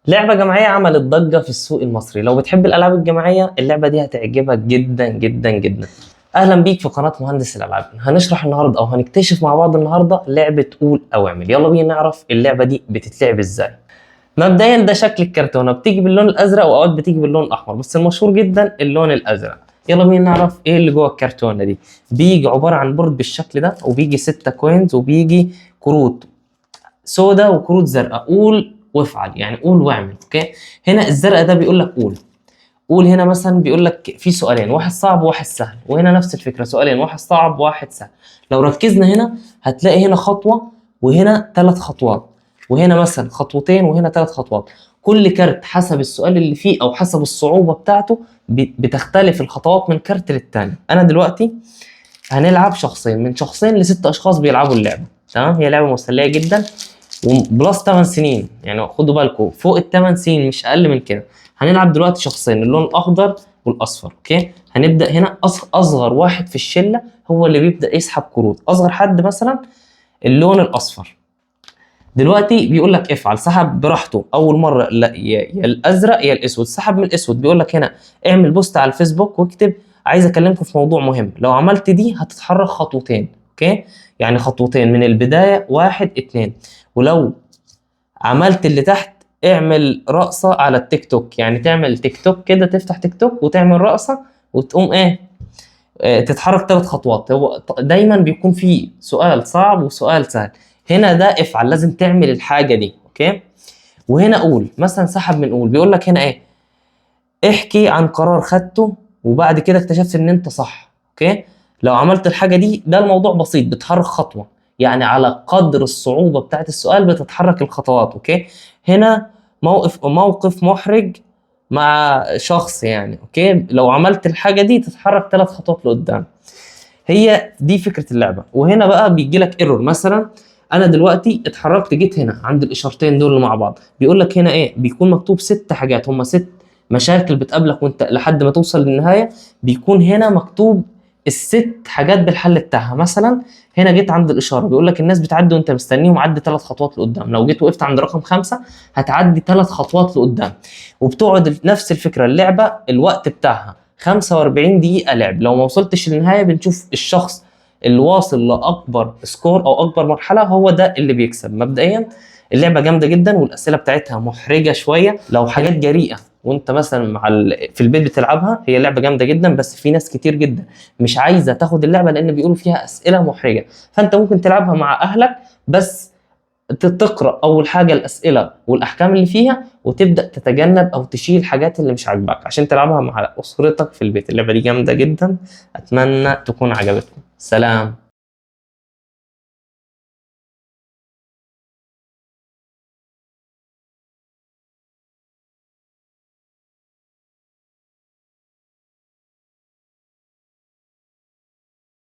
لعبة جماعية عملت ضجة في السوق المصري. لو بتحب الألعاب الجماعية اللعبة دي هتعجبك جدا جدا جدا. أهلا بيك في قناة مهندس الألعاب. هنشرح النهاردة أو هنكتشف مع بعض النهاردة لعبة قول أو اعمل. يلا بينا نعرف اللعبة دي بتتلعب إزاي. مبدئيا ده شكل الكرتونة، بتيجي باللون الأزرق وأوقات بتيجي باللون الأحمر، بس المشهور جدا اللون الأزرق. يلا بينا نعرف إيه اللي جوه الكرتونة دي. بيجي عبارة عن بورد بالشكل ده، وبيجي 6 كوينز، وبيجي كروت سودا وكروت زرقاء. قول وافعل، يعني قول واعمل. اوكي، هنا الزرقاء ده بيقول لك قول. قول هنا مثلا بيقول لك في سؤالين، واحد صعب وواحد سهل، وهنا نفس الفكره، سؤالين، واحد صعب وواحد سهل. لو ركزنا هنا هتلاقي هنا خطوه وهنا 3 خطوات، وهنا مثلا خطوتين وهنا 3 خطوات. كل كارت حسب السؤال اللي فيه او حسب الصعوبه بتاعته بتختلف الخطوات من كارت للتاني. انا دلوقتي هنلعب شخصين، من شخصين ل6 اشخاص بيلعبوا اللعبه. تمام، هي لعبه مسليه جدا وبلس 8 سنين، يعني خدوا بالكم فوق ال8 سنين مش اقل من كده. هنلعب دلوقتي شخصين، اللون الاخضر والاصفر. اوكي، هنبدا هنا اصغر واحد في الشله هو اللي بيبدا يسحب كروت. اصغر حد مثلا اللون الاصفر. دلوقتي بيقول لك افعل، سحب براحته اول مره، لا يا الازرق يا الاسود. سحب من الاسود، بيقول لك هنا اعمل بوست على الفيسبوك واكتب عايز اكلمكم في موضوع مهم. لو عملت دي هتتحرك خطوتين. اوكي، يعني خطوتين من البدايه، 1 2. ولو عملت اللي تحت اعمل رقصة على التيك توك، يعني تعمل تيك توك كده، تفتح تيك توك وتعمل رقصة وتقوم تتحرك 3 خطوات. هو دايما بيكون في سؤال صعب وسؤال سهل. هنا ده افعل، لازم تعمل الحاجة دي. اوكي، وهنا قول مثلا، سحب من قول، بيقول لك هنا احكي عن قرار خدته وبعد كده اكتشفت ان انت صح. اوكي، لو عملت الحاجة دي ده الموضوع بسيط، بتحرك خطوة، يعني على قدر الصعوبة بتاعت السؤال بتتحرك الخطوات. اوكي، هنا موقف محرج مع شخص يعني. اوكي، لو عملت الحاجة دي تتحرك 3 خطوات لقدام. هي دي فكرة اللعبة. وهنا بقى بيجي لك ايرور. مثلا انا دلوقتي اتحركت جيت هنا عند الاشارتين دول مع بعض، بيقول لك هنا بيكون مكتوب 6 حاجات، هم 6 مشاكل بتقابلك وانت لحد ما توصل للنهاية. بيكون هنا مكتوب ال6 حاجات بالحل بتاعها. مثلا هنا جيت عند الاشاره، بيقول لك الناس بتعدي وانت مستنيهم، عدي 3 خطوات لقدام. لو جيت وقفت عند رقم 5 هتعدي 3 خطوات لقدام. وبتقعد نفس الفكره. اللعبه الوقت بتاعها 45 دقيقه لعب. لو ما وصلتش للنهايه بنشوف الشخص اللي واصل لاكبر سكور او اكبر مرحله هو ده اللي بيكسب. مبدئيا اللعبه جامده جدا، والاسئله بتاعتها محرجه شويه. لو حاجات جريئه وانت مثلا في البيت بتلعبها، هي لعبه جامده جدا، بس في ناس كتير جدا مش عايزه تاخد اللعبه لان بيقولوا فيها اسئله محرجه. فانت ممكن تلعبها مع اهلك، بس تقرا اول حاجه الاسئله والاحكام اللي فيها، وتبدا تتجنب او تشيل الحاجات اللي مش عاجباك عشان تلعبها مع اسرتك في البيت. اللعبه دي جامده جدا، اتمنى تكون عجبتكم. سلام.